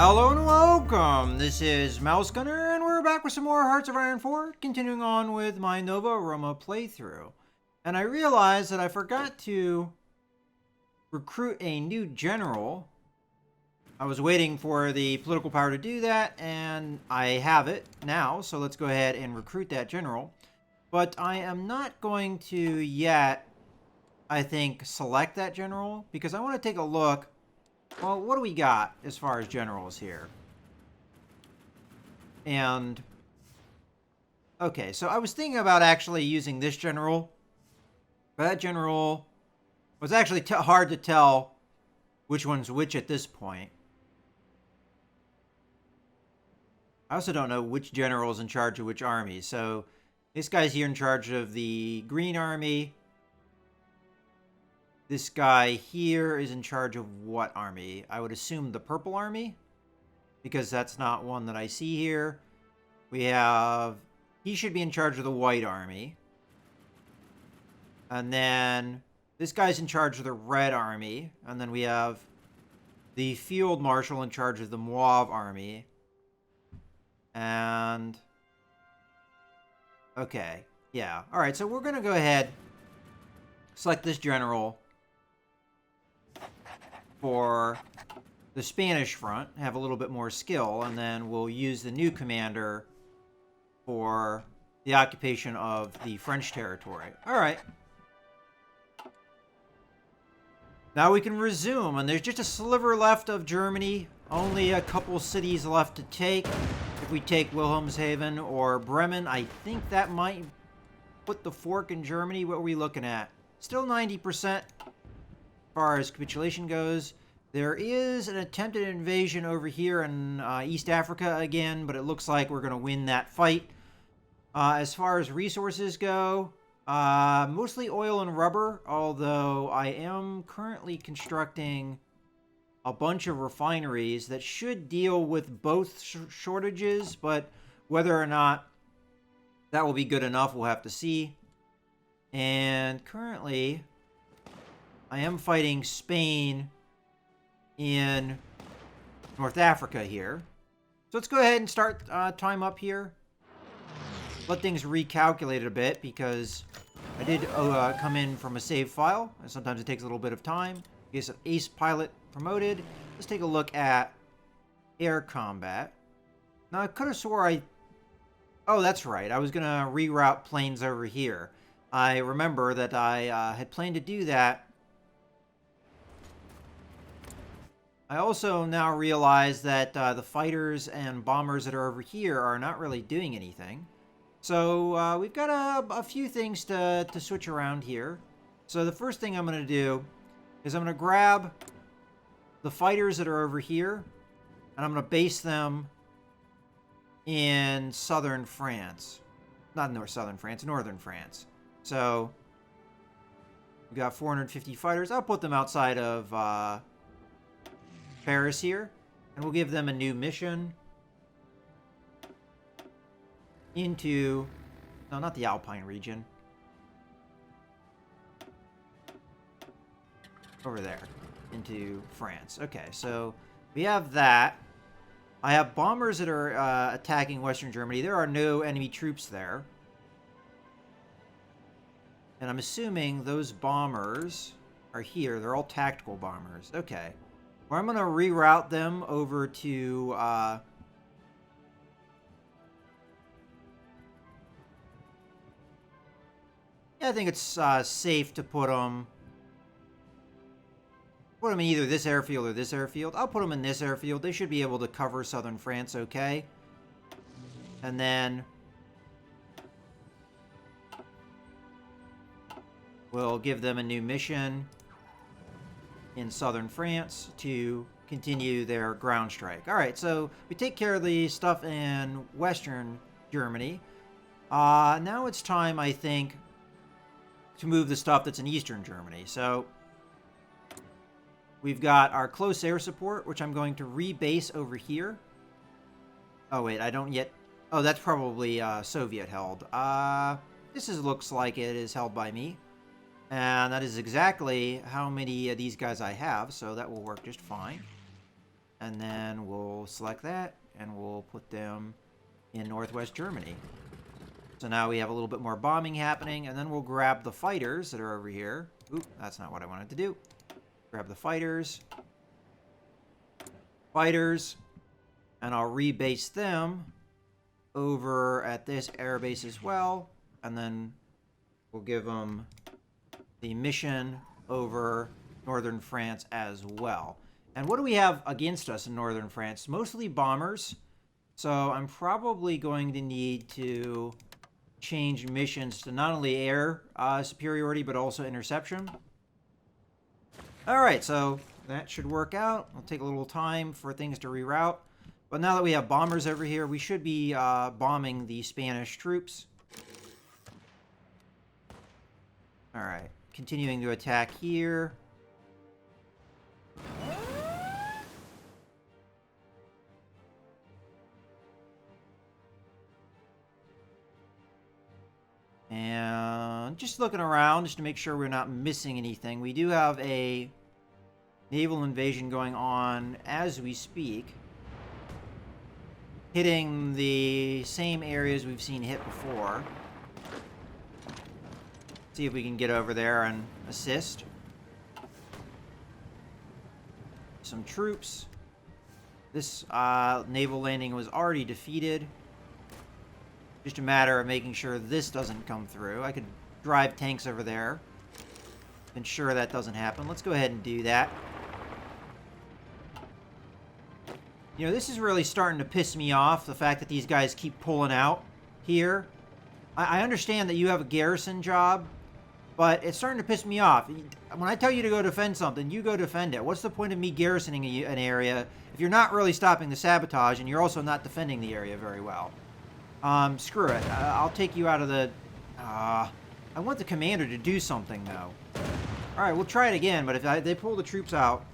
Hello and welcome! This is Mouse Gunner, and we're back with some more Hearts of Iron 4, continuing on with my Nova Roma playthrough. And I realized that I forgot to recruit a new general. I was waiting for the political power to do that, and I have it now, so let's go ahead and recruit that general. But I am not going to yet, I think, select that general, because I want to take a look. Well, what do we got as far as generals here? And, okay, so I was thinking about actually using this general. But that general was actually hard to tell which one's which at this point. I also don't know which general is in charge of which army. So this guy's here in charge of the Green Army. This guy here is in charge of what army? I would assume the Purple Army, because that's not one that I see here. We have... He should be in charge of the White Army. And then this guy's in charge of the Red Army. And then we have the Field Marshal in charge of the Mauve Army. And... okay, yeah. Alright, so we're going to go ahead, select this general for the Spanish front, have a little bit more skill, and then we'll use the new commander for the occupation of the French territory. Alright. Now we can resume, and there's just a sliver left of Germany. Only a couple cities left to take. If we take Wilhelmshaven or Bremen, I think that might put the fork in Germany. What are we looking at? Still 90%. As far as capitulation goes. There is an attempted invasion over here in East Africa again, but it looks like we're going to win that fight. As far as resources go, mostly oil and rubber, although I am currently constructing a bunch of refineries that should deal with both shortages, but whether or not that will be good enough, we'll have to see. And currently, I am fighting Spain in North Africa here. So let's go ahead and start time up here. Let things recalculate a bit because I did come in from a save file. And sometimes it takes a little bit of time. Case of Ace Pilot promoted. Let's take a look at air combat. Now I could have swore oh, that's right. I was going to reroute planes over here. I remember that I had planned to do that. I also now realize that the fighters and bombers that are over here are not really doing anything. So we've got a few things to switch around here. So the first thing I'm going to do is I'm going to grab the fighters that are over here, and I'm going to base them in southern France. Not southern France, northern France. So we've got 450 fighters. I'll put them outside of Paris here, and we'll give them a new mission into, no, not the Alpine region, over there, into France. Okay, so we have that. I have bombers that are attacking Western Germany. There are no enemy troops there. And I'm assuming those bombers are here. They're all tactical bombers. Okay. Well, I'm going to reroute them over to yeah, I think it's safe to put them in either this airfield or this airfield. I'll put them in this airfield. They should be able to cover southern France okay. And then we'll give them a new mission in southern France to continue their ground strike. Alright, so we take care of the stuff in western Germany. Now it's time, I think, to move the stuff that's in eastern Germany. So we've got our close air support, which I'm going to rebase over here. Oh wait, I don't yet... oh, that's probably Soviet held. This looks like it is held by me. And that is exactly how many of these guys I have, so that will work just fine. And then we'll select that, and we'll put them in northwest Germany. So now we have a little bit more bombing happening, and then we'll grab the fighters that are over here. Oop, that's not what I wanted to do. Grab the fighters. And I'll rebase them over at this air base as well, and then we'll give them the mission over northern France as well. And what do we have against us in northern France? Mostly bombers, so I'm probably going to need to change missions to not only air superiority, but also interception. Alright, so that should work out. It'll take a little time for things to reroute. But now that we have bombers over here, we should be bombing the Spanish troops. Alright, continuing to attack here. And just looking around just to make sure we're not missing anything. We do have a naval invasion going on as we speak, hitting the same areas we've seen hit before. See if we can get over there and assist. Some troops. This naval landing was already defeated. Just a matter of making sure this doesn't come through. I could drive tanks over there. Ensure that doesn't happen. Let's go ahead and do that. You know, this is really starting to piss me off, the fact that these guys keep pulling out here. I understand that you have a garrison job, but it's starting to piss me off. When I tell you to go defend something, you go defend it. What's the point of me garrisoning an area if you're not really stopping the sabotage and you're also not defending the area very well? Screw it. I'll take you out of the... I want the commander to do something, though. Alright, we'll try it again, but if they pull the troops out,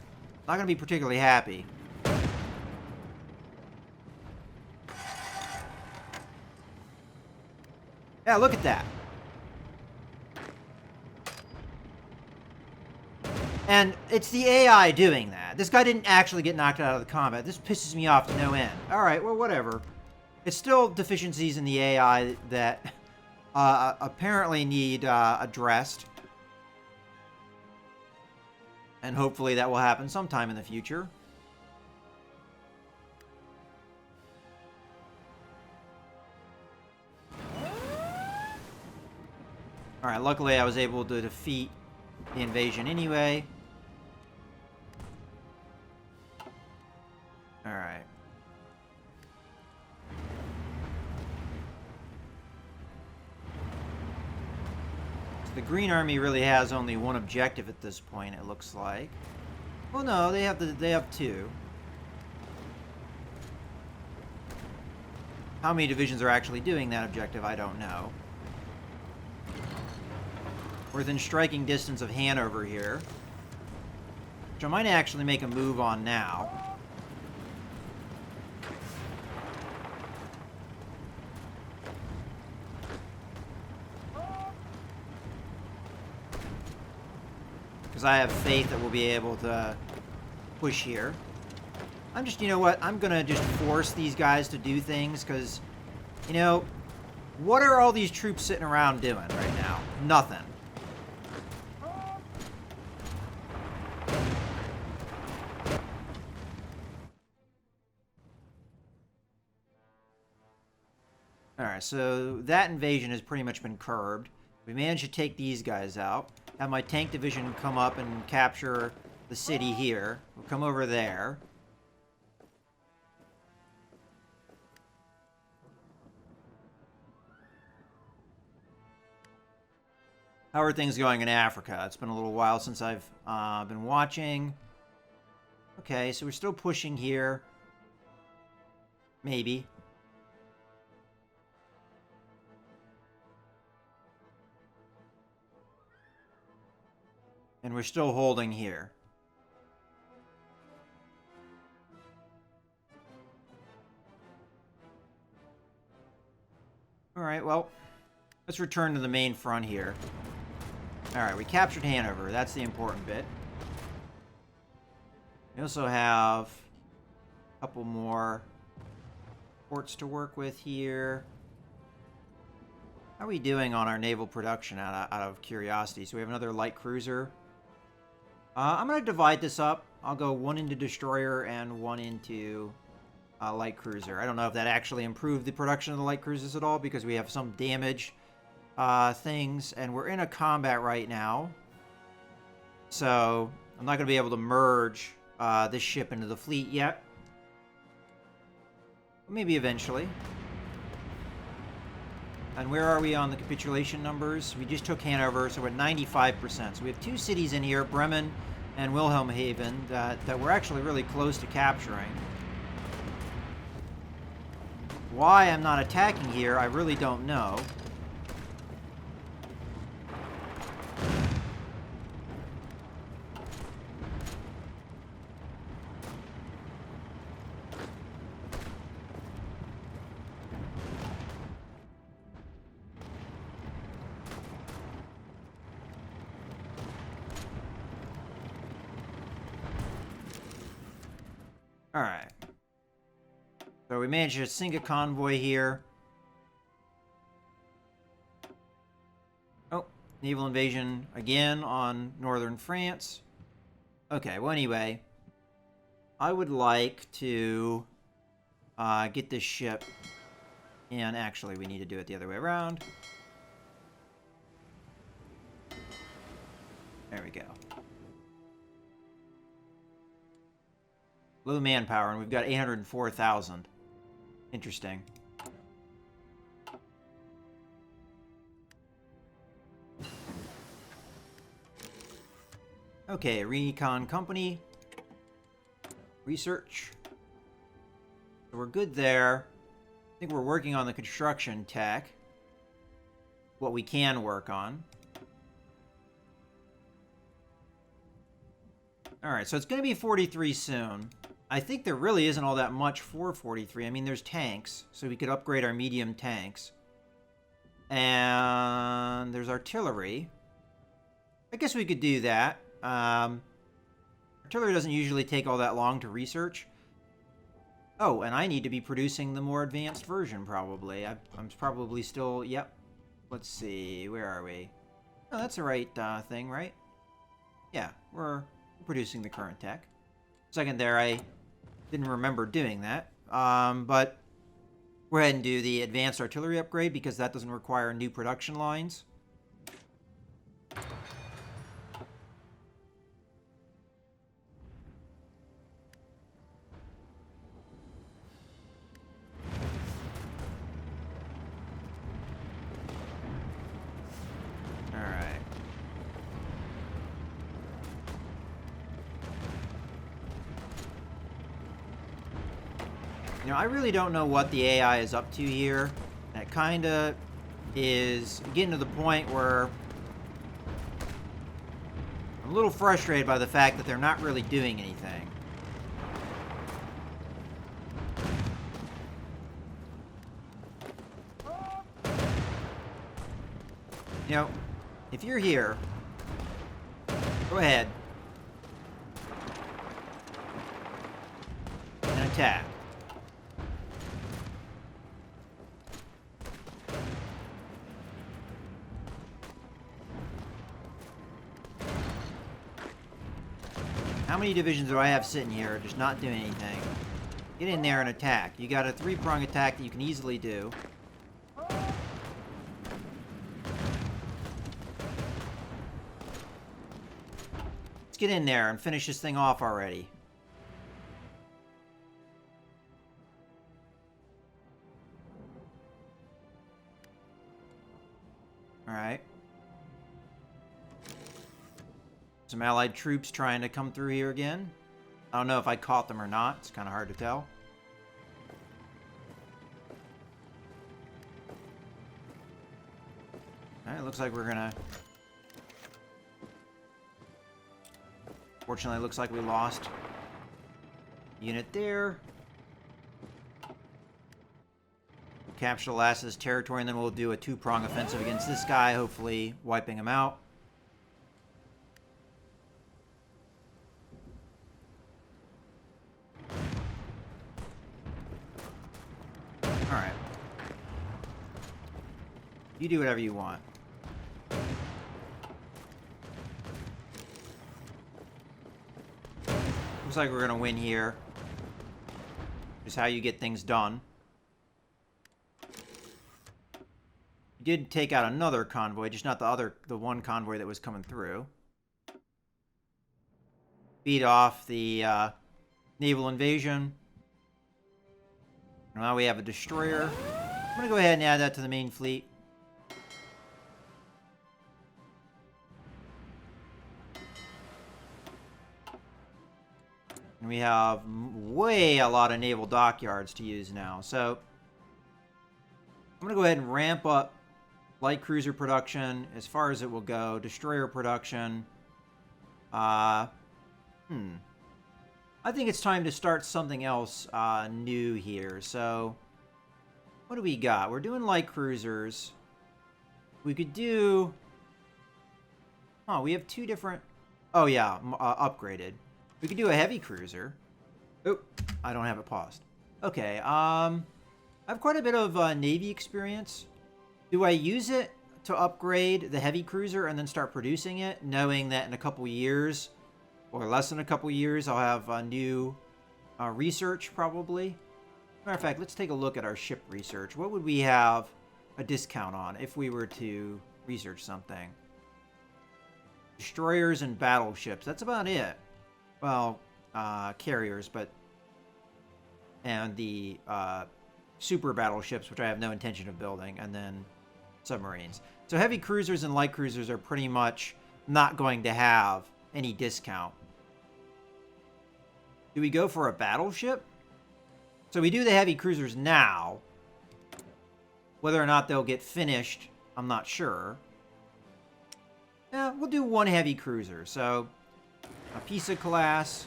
I'm not going to be particularly happy. Yeah, look at that. And it's the AI doing that. This guy didn't actually get knocked out of the combat. This pisses me off to no end. Alright, well, whatever. It's still deficiencies in the AI that apparently need addressed. And hopefully that will happen sometime in the future. Alright, luckily I was able to defeat the invasion anyway. Alright. The Green Army really has only one objective at this point, it looks like. Well, no, they have two. How many divisions are actually doing that objective, I don't know. We're within striking distance of Hanover here, which I might actually make a move on now. Because I have faith that we'll be able to push here. I'm just, you know what, I'm going to just force these guys to do things because, you know, what are all these troops sitting around doing right now? Nothing. Alright, so that invasion has pretty much been curbed. We managed to take these guys out. Have my tank division come up and capture the city here. We'll come over there. How are things going in Africa? It's been a little while since I've been watching. Okay, so we're still pushing here. Maybe. And we're still holding here. Alright, well, let's return to the main front here. Alright, we captured Hanover. That's the important bit. We also have Couple more ports to work with here. How are we doing on our naval production out of curiosity? So we have another light cruiser. I'm going to divide this up. I'll go one into destroyer and one into light cruiser. I don't know if that actually improved the production of the light cruisers at all because we have some damage things, and we're in a combat right now. So I'm not going to be able to merge this ship into the fleet yet. Maybe eventually. And where are we on the capitulation numbers? We just took Hanover, so we're at 95%. So we have two cities in here, Bremen and Wilhelmshaven, that we're actually really close to capturing. Why I'm not attacking here, I really don't know. Alright. So we managed to sink a convoy here. Oh, naval invasion again on northern France. Okay, well anyway, I would like to get this ship, and actually we need to do it the other way around. There we go. Low manpower, and we've got 804,000. Interesting. Okay, recon company. Research. So we're good there. I think we're working on the construction tech. What we can work on. Alright, so it's going to be 43 soon. I think there really isn't all that much for 43. I mean, there's tanks, so we could upgrade our medium tanks. And there's artillery. I guess we could do that. Artillery doesn't usually take all that long to research. Oh, and I need to be producing the more advanced version, probably. I'm probably still... Yep. Let's see. Where are we? Oh, that's the right thing, right? Yeah, we're producing the current tech. Second there, I didn't remember doing that. But go ahead and do the advanced artillery upgrade because that doesn't require new production lines. You know, I really don't know what the AI is up to here. And it kind of is getting to the point where I'm a little frustrated by the fact that they're not really doing anything. You know, if you're here, go ahead and attack. How many divisions do I have sitting here just not doing anything? Get in there and attack. You got a three-prong attack that you can easily do. Let's get in there and finish this thing off already. Alright. Some allied troops trying to come through here again. I don't know if I caught them or not. It's kind of hard to tell. Alright, looks like we're gonna... Fortunately, it looks like we lost unit there. Capture the last of this territory, and then we'll do a two-prong offensive against this guy, hopefully wiping him out. You do whatever you want. Looks like we're gonna win here. Just how you get things done. You did take out another convoy, just not the one convoy that was coming through. Beat off the Naval Invasion. Now we have a destroyer. I'm gonna go ahead and add that to the main fleet. And we have way a lot of naval dockyards to use now. So I'm going to go ahead and ramp up light cruiser production as far as it will go. Destroyer production. I think it's time to start something else new here. So what do we got? We're doing light cruisers. We could do... Oh, we have two different... Oh, yeah, upgraded. We could do a heavy cruiser. Oh, I don't have it paused. Okay, I have quite a bit of Navy experience. Do I use it to upgrade the heavy cruiser and then start producing it, knowing that in a couple years, or less than a couple years, I'll have new research, probably? Matter of fact, let's take a look at our ship research. What would we have a discount on if we were to research something? Destroyers and battleships. That's about it. Well, carriers, but... And the super battleships, which I have no intention of building, and then submarines. So heavy cruisers and light cruisers are pretty much not going to have any discount. Do we go for a battleship? So we do the heavy cruisers now. Whether or not they'll get finished, I'm not sure. Yeah, we'll do one heavy cruiser. So... a Pisa class,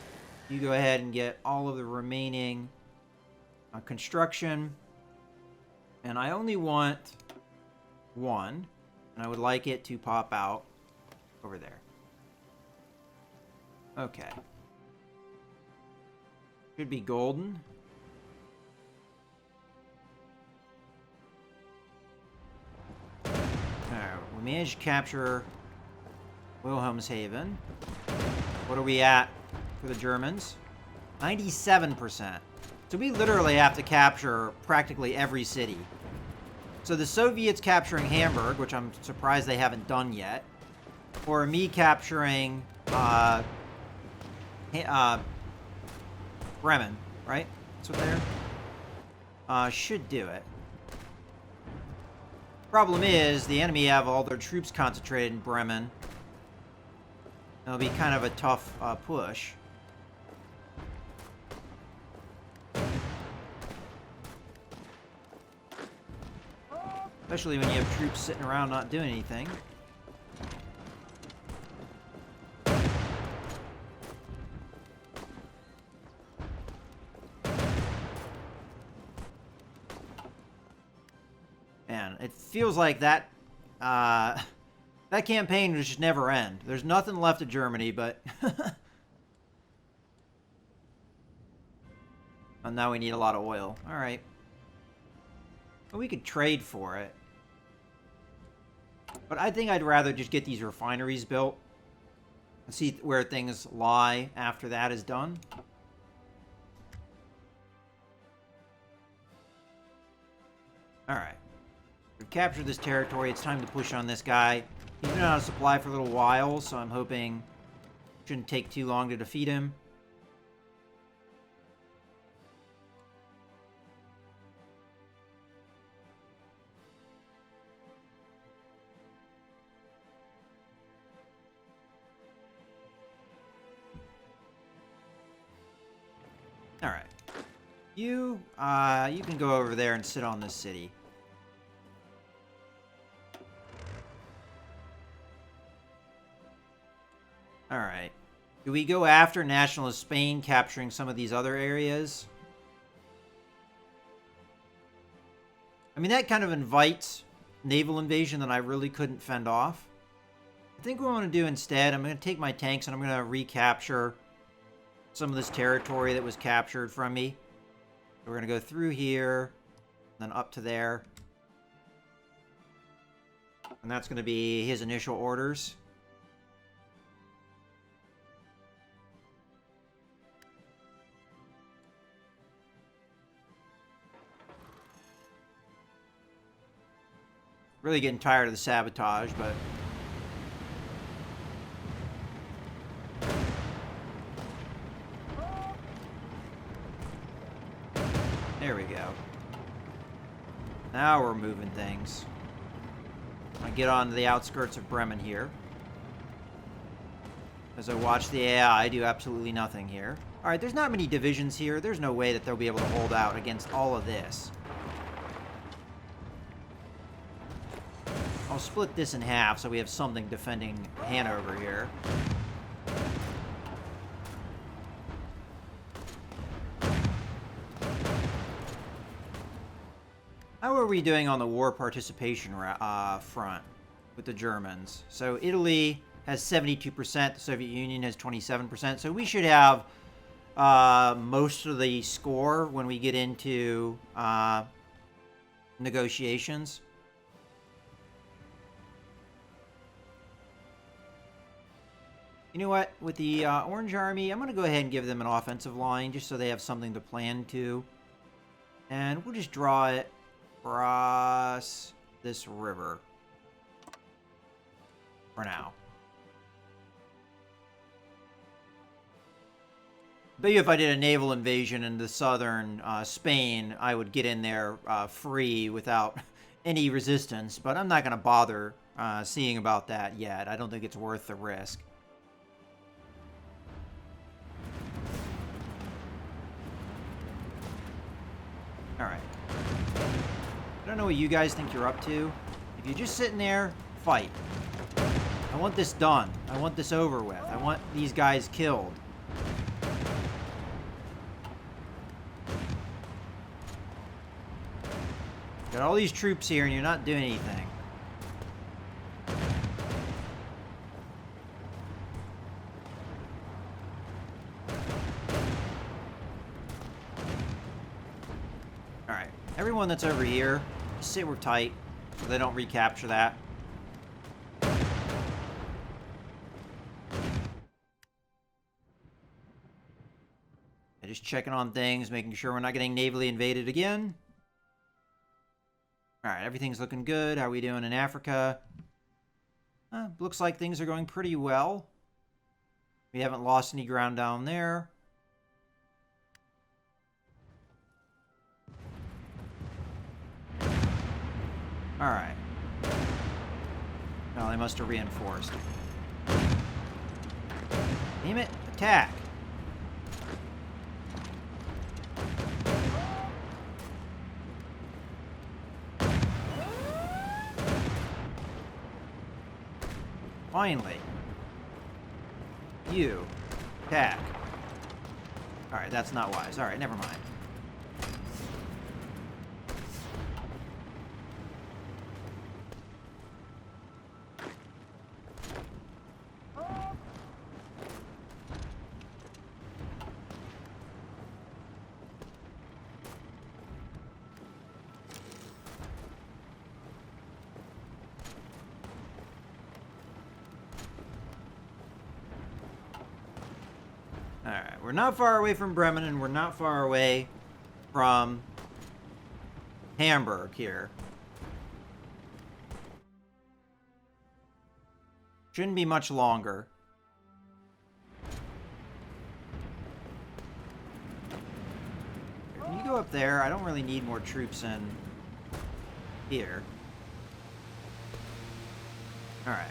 you go ahead and get all of the remaining construction. And I only want one, and I would like it to pop out over there. Okay. Should be golden. Alright, we managed to capture Wilhelmshaven. What are we at for the Germans? 97%. So we literally have to capture practically every city. So the Soviets capturing Hamburg, which I'm surprised they haven't done yet, or me capturing Bremen, right? That's what they're... should do it. Problem is, the enemy have all their troops concentrated in Bremen. It'll be kind of a tough push. Especially when you have troops sitting around not doing anything. Man, it feels like that... that campaign will just never end. There's nothing left of Germany, but... And now we need a lot of oil. Alright. Well, we could trade for it. But I think I'd rather just get these refineries built. And see where things lie after that is done. Alright. We've captured this territory. It's time to push on this guy. He's been out of supply for a little while, so I'm hoping it shouldn't take too long to defeat him. Alright. You can go over there and sit on this city. Alright. Do we go after Nationalist Spain, capturing some of these other areas? I mean, that kind of invites naval invasion that I really couldn't fend off. I think what I'm going to do instead, I'm going to take my tanks and I'm going to recapture some of this territory that was captured from me. We're going to go through here, then up to there. And that's going to be his initial orders. Really getting tired of the sabotage, but... There we go. Now we're moving things. I get on to the outskirts of Bremen here. As I watch the AI do absolutely nothing here. Alright, there's not many divisions here. There's no way that they'll be able to hold out against all of this. I'll split this in half so we have something defending Hanover here. How are we doing on the war participation front with the Germans? So Italy has 72%, the Soviet Union has 27%. So we should have most of the score when we get into negotiations. You know what? With the Orange Army, I'm going to go ahead and give them an offensive line just so they have something to plan to. And we'll just draw it across this river for now. Bet you if I did a naval invasion into southern Spain, I would get in there free without any resistance. But I'm not going to bother seeing about that yet. I don't think it's worth the risk. Alright. I don't know what you guys think you're up to. If you're just sitting there, fight. I want this done. I want this over with. I want these guys killed. Got all these troops here and you're not doing anything. Alright. Everyone that's over here, sit tight so they don't recapture that. Just checking on things, making sure we're not getting navally invaded again. Alright, everything's looking good. How are we doing in Africa? Looks like things are going pretty well. We haven't lost any ground down there. Alright. No, they must have reinforced. Damn it! Attack! Finally. You. Attack. Alright, that's not wise. Alright, never mind. Alright, we're not far away from Bremen, and we're not far away from Hamburg here. Shouldn't be much longer. Can you go up there? I don't really need more troops in here. Alright.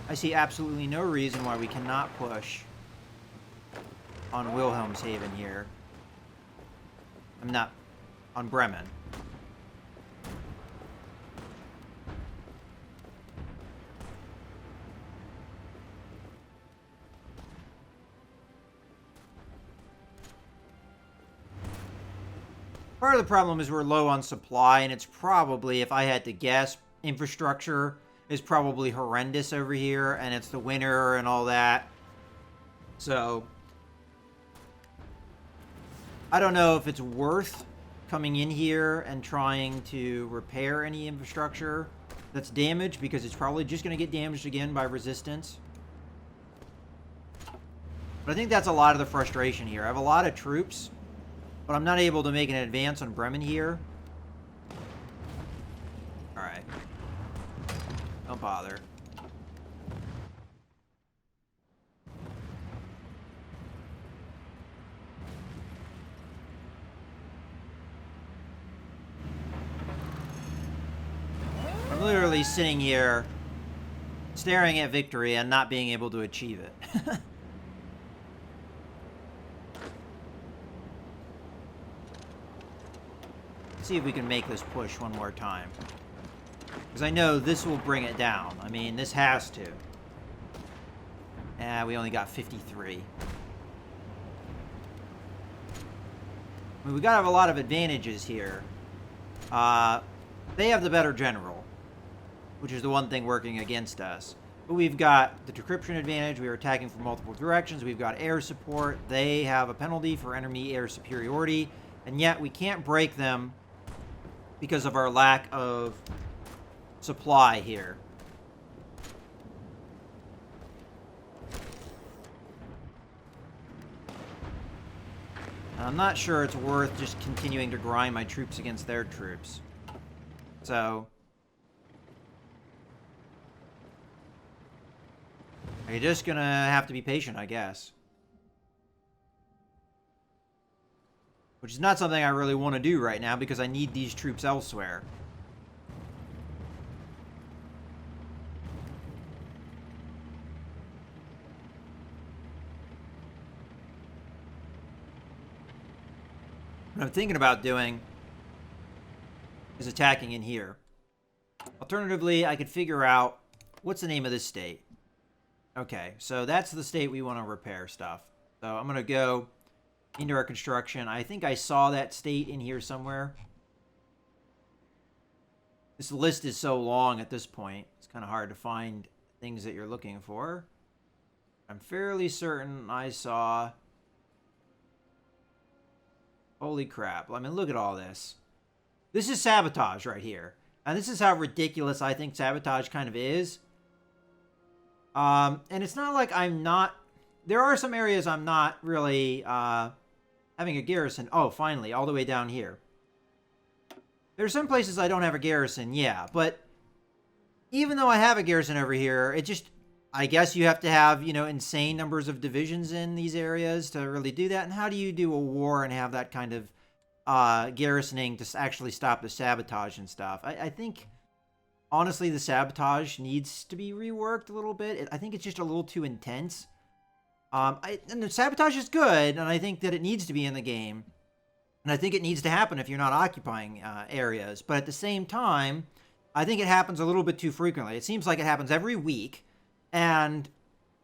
I see absolutely no reason why we cannot push on Wilhelmshaven here. I'm not on Bremen. Part of the problem is we're low on supply, and it's probably, if I had to guess, infrastructure is probably horrendous over here, and it's the winter and all that. So I don't know if it's worth coming in here and trying to repair any infrastructure that's damaged, because it's probably just going to get damaged again by resistance. But I think that's a lot of the frustration here. I have a lot of troops, but I'm not able to make an advance on Bremen here. Alright. Don't bother. I'm literally sitting here staring at victory and not being able to achieve it. See if we can make this push one more time. Because I know this will bring it down. I mean, this has to. We only got 53. I mean, we gotta have a lot of advantages here. They have the better general, which is the one thing working against us. But we've got the decryption advantage. We are attacking from multiple directions. We've got air support. They have a penalty for enemy air superiority. And yet we can't break them because of our lack of supply here. I'm not sure it's worth just continuing to grind my troops against their troops. So you're just gonna have to be patient, I guess. Which is not something I really want to do right now, because I need these troops elsewhere. What I'm thinking about doing is attacking in here. Alternatively, I could figure out what's the name of this state. Okay, so that's the state we want to repair stuff. So I'm going to go into our construction. I think I saw that state in here somewhere. This list is so long at this point, it's kind of hard to find things that you're looking for. I'm fairly certain I saw... Holy crap. I mean, look at all this. This is sabotage right here. And this is how ridiculous I think sabotage kind of is. And it's not like I'm not... There are some areas I'm not really having a garrison. Oh, finally, all the way down here. There are some places I don't have a garrison, yeah. But even though I have a garrison over here, it just... I guess you have to have, you know, insane numbers of divisions in these areas to really do that. And how do you do a war and have that kind of garrisoning to actually stop the sabotage and stuff? I think, honestly, the sabotage needs to be reworked a little bit. I think it's just a little too intense. And the sabotage is good, and I think that it needs to be in the game. And I think it needs to happen if you're not occupying areas. But at the same time, I think it happens a little bit too frequently. It seems like it happens every week. And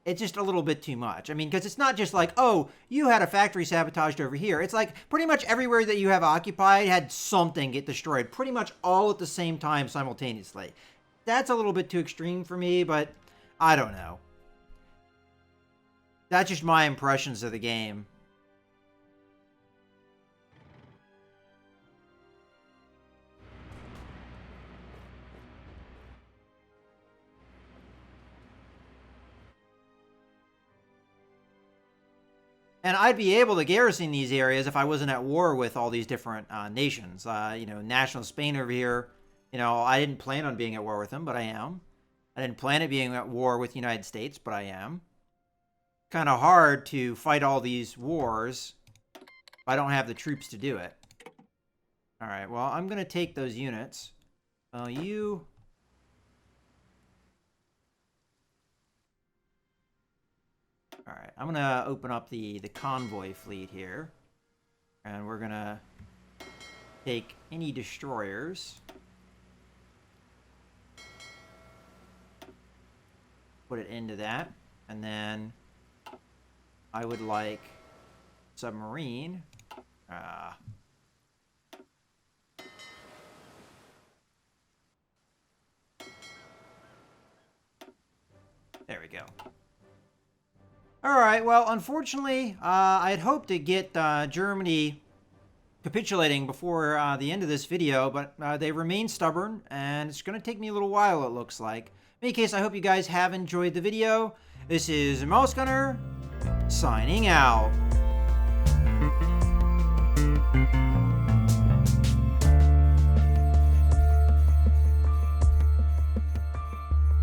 it's just a little bit too much. I mean, because it's not just like, oh, you had a factory sabotaged over here. It's like pretty much everywhere that you have occupied had something get destroyed pretty much all at the same time simultaneously. That's a little bit too extreme for me, but I don't know. That's just my impressions of the game. And I'd be able to garrison these areas if I wasn't at war with all these different nations. You know, National Spain over here, you know, I didn't plan on being at war with them, but I am. I didn't plan on being at war with the United States, but I am. Kind of hard to fight all these wars if I don't have the troops to do it. All right, well, I'm going to take those units. You... All right, I'm going to open up the convoy fleet here. And we're going to take any destroyers. Put it into that. And then I would like submarine. There we go. All right, well, unfortunately, I had hoped to get Germany capitulating before the end of this video, but they remain stubborn, and it's going to take me a little while, it looks like. In any case, I hope you guys have enjoyed the video. This is Mouse Gunner, signing out.